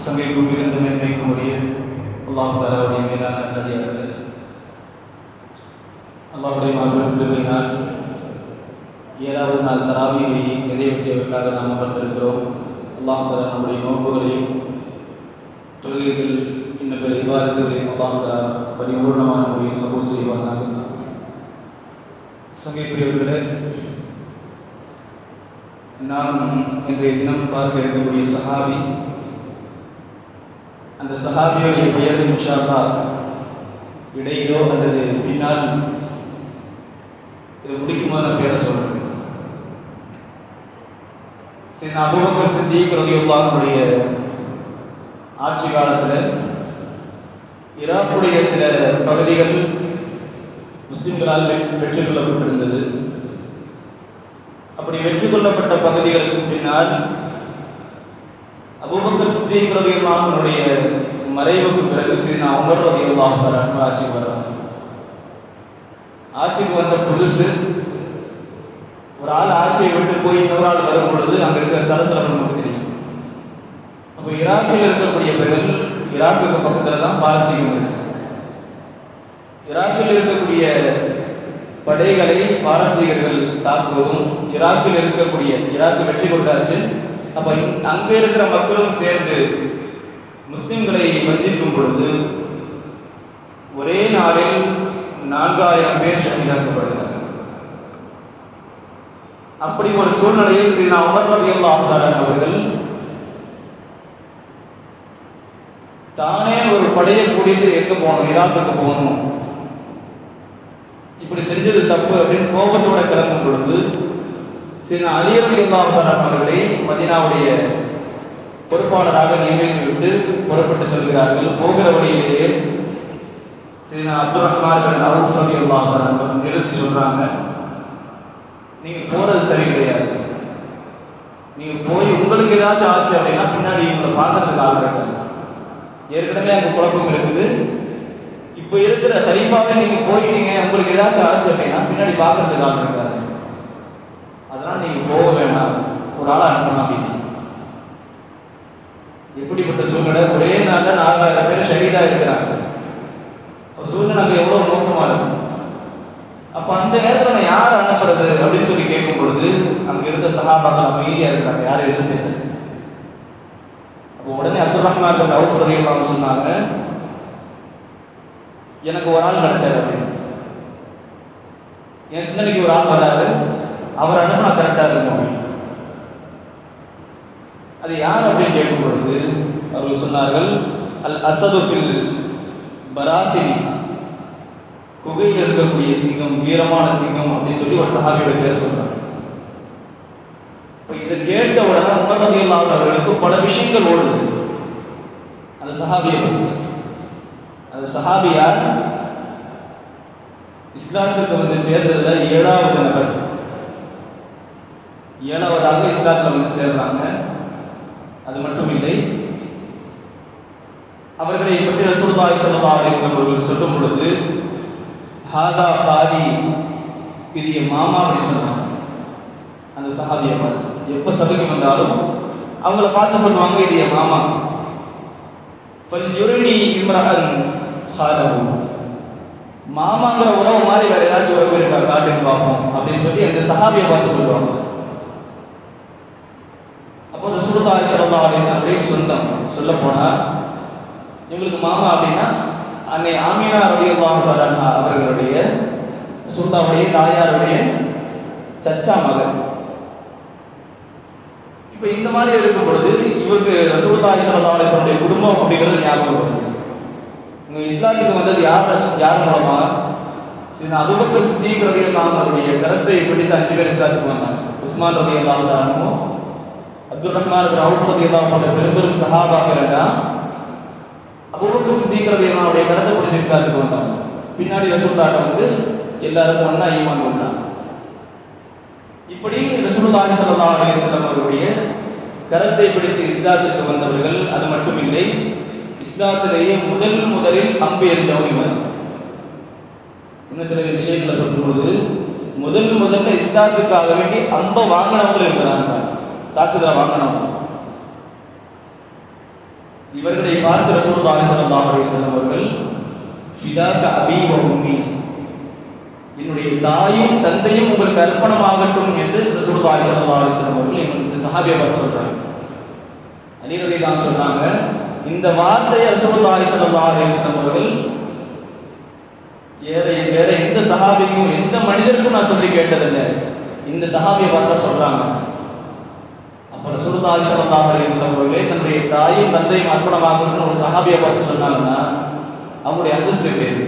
சங்கைக்கும் மிகுந்த மேன்மைக்கும் உரிய அல்லாஹ் தஆலாவுடைய மேலான நல்லடியார்களே, அல்லாஹ்வுடைய மாபெரும் கிருபையினால் 7வது நாள் தராவியை நிறைவேற்றியதற்காக நாம் அமர்ந்திருக்கிறோம். அல்லாஹ் தஆலா நம்முடைய நோன்புகளையும் தொழுகைகள் இன்னும் பிற இபாதத்துகளையும் அல்லாஹ் தஆலா பரிபூர்ணமான முறையில் கபூல் செய்வானாக. சங்கைக்குரியவர்களே, நாம் இன்றைய தினம் பார்க்க இருக்கக்கூடிய சஹாபி, அந்த சஹாபியுடைய பெயர் இன்ஷா அல்லாஹ் இடையிலோ அல்லது பின்னால் இது முடிக்குமான பேரை சொல்றேன். சரி, அபூபக்கர் சித்திக் ரலியல்லாஹு அன்ஹுடைய ஆட்சி காலத்தில் ஈராக்குடைய சில பகுதிகள் முஸ்லிம்களால் வெற்றி கொள்ளப்பட்டிருந்தது. அப்படி வெற்றி கொள்ளப்பட்ட பகுதிகளுக்கு பின்னால் அபூபக்கர் சித்திக் ரலியல்லாஹு அன்ஹுடைய மறைவுக்கு பிறகு சரி உமர் ரலியல்லாஹு அன்ஹு ஆட்சிக்கு வர்றாங்க. ஆட்சிக்கு வந்த புதுசு ஒரு ஆள் ஆட்சியை விட்டு போய் இன்னொரு ஆள் வரும் பொழுது அங்க இருக்கிற சலசலப்பு நமக்கு தெரியும். அப்போ ஈராக்கில் இருக்கக்கூடிய பெண்கள், ஈராக்குக்கு பக்கத்துல தான் பாரசீகம் இருக்கு. ஈராக்கில் இருக்கக்கூடிய படைகளை பாரசீகர்கள் தாக்குவதும், ஈராக்கில் ஈராக்கு வெற்றி கொண்டாச்சு. அப்ப அங்க இருக்கிற மக்களும் சேர்ந்து முஸ்லிம்களை வஞ்சிக்கும் பொழுது ஒரே நாளில் 4000 பேர் ஷஹீதாக்கப்படுகிறார்கள். அப்படி ஒரு சூழ்நிலையில் சீனா உமர் ரலியல்லாஹு அன்ஹு அவர்கள் தானே ஒரு படையை கூட்டிட்டு எங்க போகணும், ஈராக்குக்கு போகணும், இப்படி செஞ்சது தப்பு அப்படின்னு கோபத்தோட கிளம்பும் பொழுது சீனா அலி ரலியல்லாஹு அன்ஹு அவர்களை மதீனாவுடைய பொறுப்பாளராக நியமித்து விட்டு புறப்பட்டு செல்கிறார்கள். போகிற வழியிலேயே சீனா அப்துல் ரஹ்மான் பின் அவுஃப் ரலியல்லாஹு அன்ஹு நிறுத்தி சொல்றாங்க, நீங்க போறது சரி கிடையாது. நீங்க போய் உங்களுக்கு ஏதாச்சும் ஆச்சு அப்படின்னா பின்னாடி உங்களை பார்க்கறதுக்கு ஆள் இருக்காது. ஏற்கனவே அங்க குழப்பம் இருக்குது. இப்போ இருக்கிற ஹலீஃபாவே நீங்க போயிட்டீங்க, உங்களுக்கு ஏதாச்சும் ஆச்சு அப்படின்னா பின்னாடி பார்க்கறதுக்கு ஆள் இருக்காது. அதனால நீங்க போக வேண்டாம், ஒரு ஆளை அனுப்பணும் அப்படின்னா. எப்படிப்பட்ட சூழ்நிலை! ஒரே நாள்ல 4000 பேர் ஷஹீதா இருக்கிறாங்க. சூழ்நிலை அங்க எவ்வளவு மோசமா இருக்கும். அப்ப அந்த நேரத்துல நான் யார் அனுப்புறது அப்படின்னு சொல்லி கேட்கும் பொழுது அங்க இருந்த சஹாபாக்கள் அமைதியா இருக்கிறாங்க, யாரும் எதுவும் பேசல. அப்போ உடனே அப்துல் ரஹ்மான் பின் அவுஃப் ரலியல்லாஹு அன்ஹு சொன்னாங்க, எனக்கு ஒரு ஆள் கிடைச்சாரு அப்படின்னு. என் சிந்தனைக்கு ஒரு ஆள் வராரு, அவர் அனுப்பினா கரெக்டா இருக்கும். அது யார் அப்படின்னு கேட்கும் பொழுது அவர்கள் சொன்னார்கள், அல் அஸது ஃபில் பராஃபினி, குகையில் இருக்கக்கூடிய சிங்கம், வீரமான சிங்கம் அப்படின்னு சொல்லி ஒரு சஹாபியோட பேரை சொல்றாங்க. இப்போ இதை கேட்ட உடனே உமர் ரலியல்லாஹு அன்ஹு அவர்களுக்கு பல விஷயங்கள் ஓடுது அந்த சஹாபியை பற்றி. அந்த சஹாபி யார்? இஸ்லாத்துக்கு வந்து சேர்ந்ததுல 7வது நபர், 7வதாக இஸ்லாத்துல வந்து சேர்றாங்க. அது மட்டும் இல்லை, அவர்களை பற்றி ரசூலுல்லாஹி ஸல்லல்லாஹு அலைஹி வஸல்லம் அவர்கள் சொல்லும் பொழுது ஹாதா ஹாரி, இது என் மாமா அப்படின்னு சொன்னாங்க. அந்த சஹாபியை பார்த்து எப்ப சபைக்கு வந்தாலும் அவங்கள பார்த்து சொல்லுவாங்க, இது என் மாமா. ஃபல்யுரினி இம்ரஅன் ஹாலஹு, மாமாங்கிற உறவு மாதிரி வேற ஏதாச்சும் உறவு இருக்கா காட்டுன்னு பார்ப்போம் அப்படின்னு சொல்லி அந்த சஹாபியை பார்த்து சொல்லுவாங்க. அப்போ ரசூலுல்லாஹி ஸல்லல்லாஹு அலைஹி வஸல்லம் சொந்தம் சொல்ல போனா இவங்களுக்கு மாமா அப்படின்னா அன்னை ஆமினா ரலியல்லாஹு அன்ஹா அவர்களுடைய சுல்தாவுடைய தாயாருடைய சச்சா மகன். இப்ப இந்த மாதிரி இருக்கும் பொழுது இவருக்கு ரசூலுல்லாஹி ஸல்லல்லாஹு அலைஹி வஸல்லம் குடும்பம் அப்படிங்கிறது ஞாபகம் வருது. இவங்க இஸ்லாத்துக்கு வந்தது யார் மூலமா? சரி, அபூபக்கர் சித்திக் ரலியல்லாஹு அன்ஹு அவருடைய கருத்தை பிடித்து 5 பேர் இஸ்லாத்துக்கு வந்தாங்க. உஸ்மான் ரலியல்லாஹு அன்ஹு, அப்துல் ரஹ்மான் பின் அவுஃப் ரலியல்லாஹு அன்ஹு பெரும் சஹாபாக்கள் எல்லாம் அபூபக்கர் சித்திக் ரலியல்லாஹு அன்ஹுடைய கருத்தை பிடிச்சு இஸ்லாத்துக்கு வந்தாங்க. பின்னாடி ரசூலுல்லாஹ் வந்து எல்லாருக்கும் ஒண்ணா ஈமான் கொண்டாங்க. இப்படி ரசூலுல்லாஹி ஸல்லல்லாஹு அலைஹி வஸல்லம் அவருடைய கருத்தை பிடித்து இஸ்லாத்துக்கு வந்தவர்கள். அது மட்டும் இல்லை, இஸ்லாத்திலேயே முதலில் அம்பு எறிஞ்சவங்க இவர். இன்னும் சில விஷயங்களை சொல்லும் பொழுது முதல்ல இஸ்லாத்துக்காக வேண்டி அம்ப வாங்கினவங்களும் இருக்கிறாங்க, தாக்குதலை வாங்கினவங்க. இவர்களை பார்த்து ரசூலுல்லாஹி ஸல்லல்லாஹு அலைஹி வஸல்லம் அவர்கள் ஃபிதாக அபீ வ உம்மி, என்னுடைய தாயும் தந்தையும் உங்களுக்கு அர்ப்பணமாகட்டும் என்று ரசூலுல்லாஹி ஸல்லல்லாஹு அலைஹி வஸல்லம் அவர்கள் இந்த சஹாபியை பார்த்து சொல்றாங்க. அலி ரலியல்லாஹு அன்ஹு சொன்னாங்க, இந்த வார்த்தையை ரசூலுல்லாஹி ஸல்லல்லாஹு அலைஹி வஸல்லம் அவர்கள் வேற எந்த சஹாபிக்கும் எந்த மனிதருக்கும் நான் சொல்லி கேட்டதில்லை. இந்த சஹாபியை பார்த்தா சொல்றாங்க. அப்ப ரசூலுல்லாஹி ஸல்லல்லாஹு அலைஹி வஸல்லம் அவர்களே தன்னுடைய தாயும் தந்தையும் அர்ப்பணமாகணும்னு ஒரு சஹாபியை பார்த்து சொன்னாங்கன்னா அவங்களுடைய அந்தஸ்து பேரு.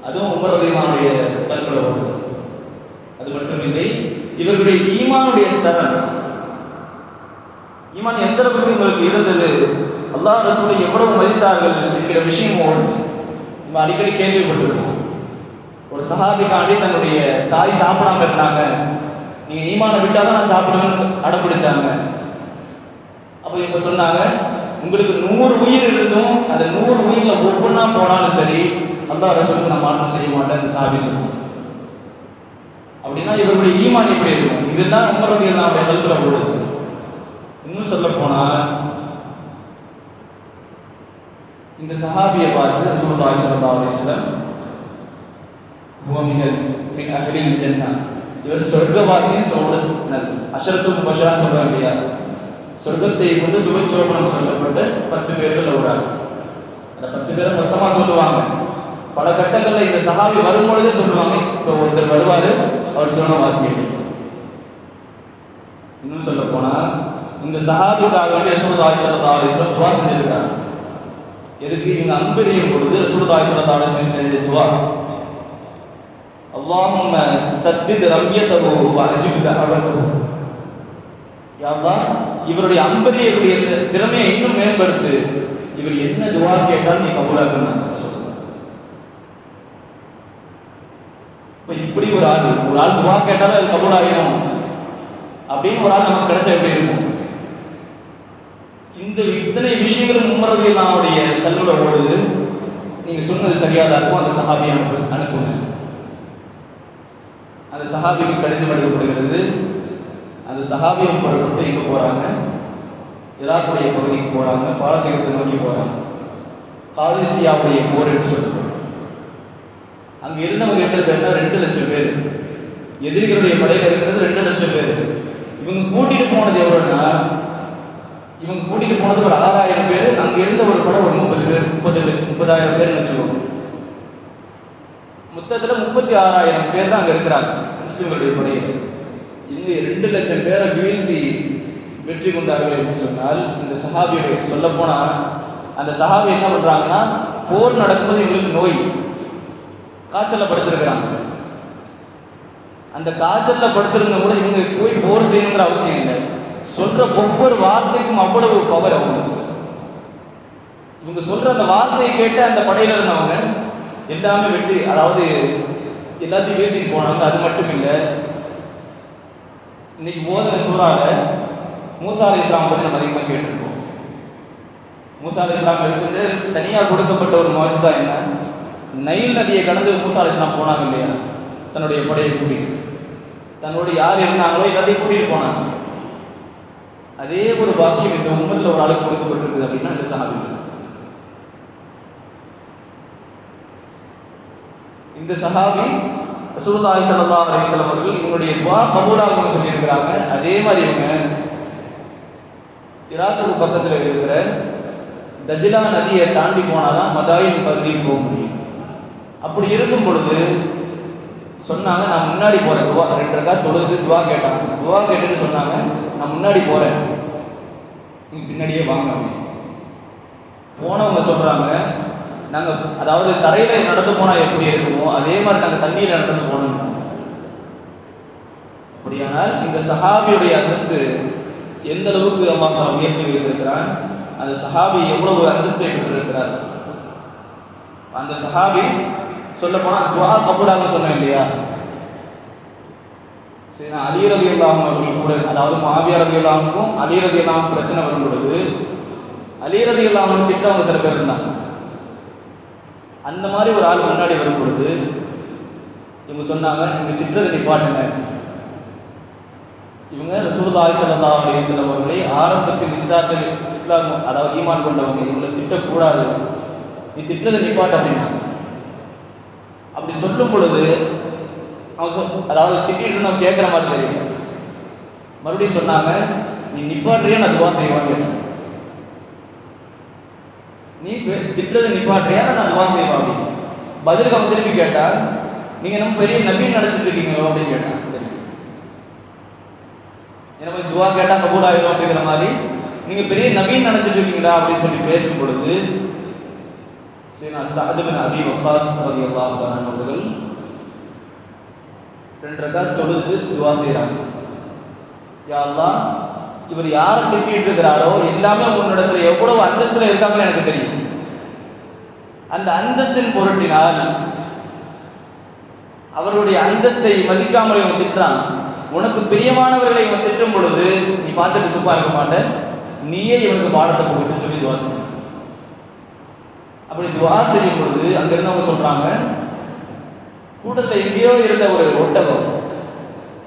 அதுவும் உமர் ரலியல்லாஹு தற்கொலை வருது. அது மட்டுமில்லை, இவர்களுடைய ஈமானுடைய ஸ்தரம், ஈமான் எந்த அளவுக்கு உங்களுக்கு இருந்தது, அல்லாஹ் ரசூலை எவ்வளவு மதித்தார்கள் என்கிற விஷயம் நம்ம அடிக்கடி கேள்விப்பட்டிருக்கோம். ஒரு சஹாபிக்காண்டி தன்னுடைய தாய் சாப்பிடாம இருந்தாங்க, நீங்க ஈமானை விட்டாதான் நான் சாப்பிடுவேன்னு அடம்பிடிச்சாங்க. அப்ப இவங்க சொன்னாங்க, உங்களுக்கு 100 உயிர் இருந்தும் அந்த 100 உயிர்ல ஒவ்வொன்றா போனாலும் சரி அல்லாஹ் ரசூலுக்கு நான் மாற்றம் செய்ய மாட்டேன் இந்த சஹாபி சொன்னாங்க. அப்படின்னா இவருடைய ஈமான் எப்படி இருக்கும்? இதுதான் உமர் ரலியல்லாஹு அன்ஹு கல்புல போடுது. இன்னும் சொல்ல போனா இந்த சஹாபியை பார்த்து ரசூலுல்லாஹி ஸல்லல்லாஹு அலைஹி வஸல்லம் ஹுவ மின் அஹ்லில் ஜன்னah, இவர் சொர்க்கவாசியின் சோழன் அஷரத்துல் முபஷரா சொல்றாங்க இல்லையா, சொர்க்கத்தை கொண்டு சுபச்சோபனம் சொல்லப்பட்ட 10 பேர்கள் வருவாங்க. அந்த 10 பேரை மொத்தமா சொல்லுவாங்க. பல கட்டங்கள்ல இந்த சஹாபி வரும்பொழுதே சொல்லுவாங்க, இப்போ ஒருத்தர் வருவாரு அவர் சொர்க்கவாசி. இன்னும் சொல்ல போனா இந்த சஹாபிக்காக வேண்டிய ரசூலுல்லாஹி ஸல்லல்லாஹு அலைஹி வஸல்லம் துஆ செஞ்சிருக்காங்க. எதுக்கு? இவங்க அன்பெரியும் பொழுது ரசூலுல்லாஹி ஸல்லல்லாஹு அலைஹி வஸல்லம் செஞ்ச துஆ, அல்லாஹும்ம சத்தித் ரம்யதஹு வ அஜிப் தஅவதஹு, யா அல்லாஹ் இவருடைய அன்பெரியக்கூடிய திறமையை இன்னும் மேம்படுத்து, இவர் என்ன துஆ கேட்டாலும் நீ கபூலாக்குன்னு சொல்லுங்க. இப்ப இப்படி ஒரு ஆள் துஆ கேட்டாலும் அது கபூலாகிடும் அப்படின்னு ஒரு ஆள் நமக்கு கிடைச்சா எப்படி இருக்கும்? இந்த இத்தனை விஷயங்களும் உமர் ரலியல்லாஹு அன்ஹுடைய கல்வில ஓடுது. நீங்க சொன்னது சரியாதான் இருக்கும், அந்த சஹாபியை அனுப்புங்க. அந்த சஹாபிக்கு கடிதம் எழுதப்படுகிறது. அந்த சஹாபியும் புறப்பட்டு எங்க போறாங்க? ஈராக்குடைய பகுதிக்கு போறாங்க, பாரசீகத்தை நோக்கி போறாங்க. காதிசியாவுடைய போர் என்று சொல்லப்படும். அங்க இருந்தவங்க எத்தனை பேர்னா 2 லட்சம் பேர். எதிரிகளுடைய படையில இருக்கிறது 2 லட்சம் பேர். இவங்க கூட்டிட்டு போனது எவ்வளவுன்னா, இவங்க கூட்டிட்டு போனது ஒரு 6000 பேர். அங்க இருந்த ஒரு படம் ஒரு 30 பேர், 30,000 பேர் வச்சுக்கோங்க. மொத்தத்துல 36,000 பேர் தான் அங்க இருக்கிறாங்க முஸ்லிம்களுடைய படையில. இங்க 2 லட்சம் பேரை வீழ்த்தி வெற்றி கொண்டார்கள் என்று சொன்னால், இந்த சஹாபியுடைய சொல்ல போனா அந்த சஹாபி என்ன பண்றாங்கன்னா, போர் நடக்கும்போது இவங்களுக்கு நோய், காய்ச்சல்ல படுத்திருக்கிறாங்க. அந்த காய்ச்சல்ல படுத்திருந்த கூட இவங்க போய் போர் செய்யணுங்கிற அவசியம் இல்லை. சொல்ற ஒவ்வொரு வார்த்தைக்கும் அவ்வளவு பவர் அவங்களுக்கு. இவங்க சொல்ற அந்த வார்த்தையை கேட்டு அந்த படையில இருந்தவங்க எல்லாமே வெற்றி, அதாவது எல்லாத்தையும் வீழ்த்திட்டு போனாங்க. அது மட்டும் இல்லை, இன்னைக்கு ஓதுன சூறால மூசா அலைஹிஸ்ஸலாம் பற்றி நம்ம அதிகமாக கேட்டிருக்கோம். மூசா அலைஹிஸ்ஸலாம் இருக்குது தனியாக கொடுக்கப்பட்ட ஒரு மஜ்ஸா என்ன, நைல் நதியை கடந்து மூசா அலைஹிஸ்ஸலாம் போனாங்க இல்லையா, தன்னுடைய படையை கூட்டிட்டு, தன்னோட யார் இருந்தாங்களோ எல்லாத்தையும் கூட்டிட்டு போனாங்க. அதே ஒரு பாக்கியம் இந்த உம்மத்தில் ஒரு ஆளுக்கு கொடுக்கப்பட்டிருக்குது அப்படின்னா இந்த சஹாபி. இந்த சஹாபி ரசூலுல்லாஹி ஸல்லல்லாஹு அலைஹி வஸல்லம் அவர்கள் இவங்களுடைய துஆ கபூலாகும்னு சொல்லியிருக்கிறாங்க. அதே மாதிரி இவங்க ஈராக்கு பக்கத்தில் இருக்கிற தஜ்லா நதியை தாண்டி போனாதான் மதாயின் பகுதிக்கு போக முடியும். அப்படி இருக்கும் பொழுது சொன்னாங்க, நான் முன்னாடி போறேன். துவா 2 ரக்காத் தொழுது துவா கேட்டாங்க. துவா கேட்டுட்டு சொன்னாங்க, நான் முன்னாடி போறேன், நீங்க பின்னாடியே வாங்க. போனவங்க சொல்றாங்க, நாங்க அதாவது தரையில நடந்து போனா எப்படி இருக்குமோ அதே மாதிரி நாங்க தண்ணீர் நடந்து போனோம். அப்படியானால் இந்த சஹாபியுடைய அந்தஸ்து எந்த அளவுக்கு அல்லாஹ் உயர்த்தி வைத்திருக்கிறான், அந்த சஹாபி எவ்வளவு அந்தஸ்தை பெற்றிருக்கிறார். அந்த சஹாபி சொல்ல போனா துஆ கபூலாக சொன்னேன் இல்லையா. சரி, நான் அலி ரலியல்லாஹு அவர்கள் கூட, அதாவது முஆவியா ரலியல்லாஹு அன்ஹுக்கும் அலி ரலியல்லாஹு அன்ஹு பிரச்சனை வரும் பொழுது அலி ரலியல்லாஹு அன்ஹு திட்டவங்க சில பேர் இருந்தாங்க. அந்த மாதிரி ஒரு ஆள் முன்னாடி வரும் பொழுது இவங்க சொன்னாங்க, நீங்க திட்டத்தை நிப்பாட்டுங்க, இவங்க ரசூலுல்லாஹி ஸல்லல்லாஹு அலைஹி வஸல்லம் அவர்களை ஆரம்பத்தில் இஸ்லாம் அதாவது ஈமான் கொண்டவங்க, இவங்களை திட்டக்கூடாது, நீ திட்டதை நிப்பாட்ட அப்படின்னாங்க. அப்படி சொல்லும் பொழுது அதாவது திட்டிட்டு நம்ம கேட்குற மாதிரி தெரியல. மறுபடியும் சொன்னாங்க, நீ நிப்பாட்டுறியா நான் துவா செய்வான்னு கேட்டேன். நீ திட்டதை நிப்பாட்டுறியா நான் துவா செய்வான் அப்படின்னு. பதிலுக்கு அவன் திருப்பி கேட்டா, நீங்க நம்ம பெரிய நபின்னு நினைச்சிட்டு இருக்கீங்களோ அப்படின்னு கேட்டான். எனக்கு துவா கேட்டா கபூல் ஆயிடும் அப்படிங்கிற மாதிரி நீங்க பெரிய நபின்னு நினைச்சிட்டு இருக்கீங்களா அப்படின்னு சொல்லி பேசும் பொழுது சஅத் பின் அபீ வக்காஸ் ரலியல்லாஹு தஆலா அவர்கள் 2 ரக்காத் தொழுது துவா செய்றாங்க. யா அல்லாஹ், இவர் யாரை திட்டிட்டு இருக்கிறாரோ எல்லாமே உன்னிடத்துல எவ்வளவு அந்தஸ்துல இருக்காங்கன்னு எனக்கு தெரியும். அந்த அந்தஸ்தின் பொருட்டினால் அவருடைய அந்தஸ்தை மதிக்காமல் இவன் திட்டுறான். உனக்கு பிரியமானவர்களை இவன் திட்டும் பொழுது நீ பார்த்துட்டு சுப்பா இருக்க மாட்டேன், நீயே இவனுக்கு பாடத்தை போட்டு சொல்லி துவா செய்ய. அப்படி துவா செய்யும் பொழுது அங்க இருந்தவங்க சொல்றாங்க, கூட்டத்தில் எங்கேயோ இருந்த ஒரு ஒட்டகம்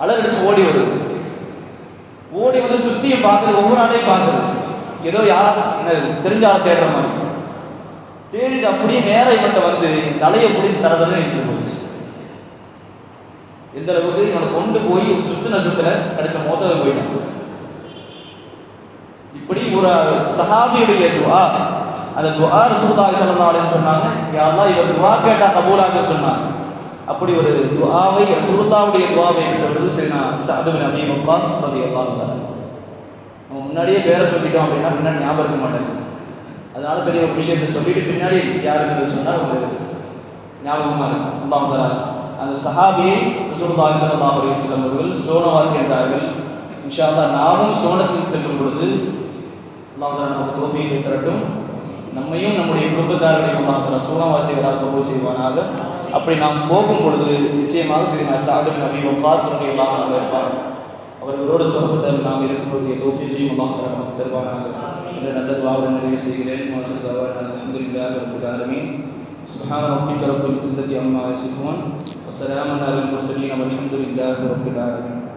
அழகடிச்சு ஓடி வருது. ஓடி வந்து சுத்தியும் பார்க்குது, ஒவ்வொரு ஆளையும் பார்க்குது. ஏதோ யார் தெரிஞ்ச ஆள் தேடுற மாதிரி தேடிட்டு அப்படியே நேரம் இவன்ட்ட வந்து தலையை பிடிச்சி தரதன்னு நின்று போச்சு. எந்த அளவுக்கு இவனை கொண்டு போய் சுத்தின கடைசி மோதல் போயிட்டான். இப்படி ஒரு சஹாபியுடைய துவா, அந்த துவா ரசூலுல்லாஹி ஸல்லல்லாஹு அலைஹி வஸல்லம் சொன்னாங்க, யா அல்லாஹ் இவர் துவா கேட்டா கபூலாக சொன்னாங்க. அப்படி ஒரு துஆவை ரசூலுல்லாஹ்வுடைய துஆவை பெற்றவர்கள் சையதுனா சஅத் பின் அபீ வக்காஸ் ரலியல்லாஹு தஆலா. நம்ம முன்னாடியே பேரை சொல்லிட்டோம் அப்படின்னா முன்னாடி ஞாபகம் இருக்க மாட்டாங்க. அதனால பெரிய ஒரு விஷயத்தை சொல்லிட்டு பின்னாடி யாருன்னு சொன்னால் உங்களுக்கு ஞாபகமாக இருக்கும். அல்லாஹ் தஆலா அந்த சஹாபியை ரசூலுல்லாஹி ஸல்லல்லாஹு அலைஹி வஸல்லம் அவர்கள் சோனவாசி என்றார்கள். இன்ஷா அல்லாஹ் நாமும் சோனத்துக்கு செல்லும் பொழுது அல்லாஹ் தஆலா நமக்கு தௌஃபீகை தரட்டும். நம்மையும் நம்முடைய குடும்பத்தார்களையும் அல்லாஹ் தஆலா சோனவாசிகளாக கபூல் செய்வானாக. அப்படி நாம் போகும் பொழுது நிச்சயமாக சையதுனா சஅத் பின் அபீ வக்காஸ் ரலியல்லாஹு அன்ஹு இருப்பார். அவர்களோடு சொஹபத்தில் நாம் இருக்கும்போது தௌஃபீகையும் அல்லாஹ் தஆலா நமக்கு தருவானாக. இந்த நல்ல துஆவுடன் நிறைவு செய்கிறேன். அல்ஹம்துலில்லாஹி ரப்பில் ஆலமீன். சுப்ஹான ரப்பிக ரப்பில் இஸ்ஸத்தி அம்மா யசிஃபூன் வ ஸலாமுன் அலல் முர்ஸலீன் வல்ஹம்துலில்லாஹி ரப்பில் ஆலமீன்.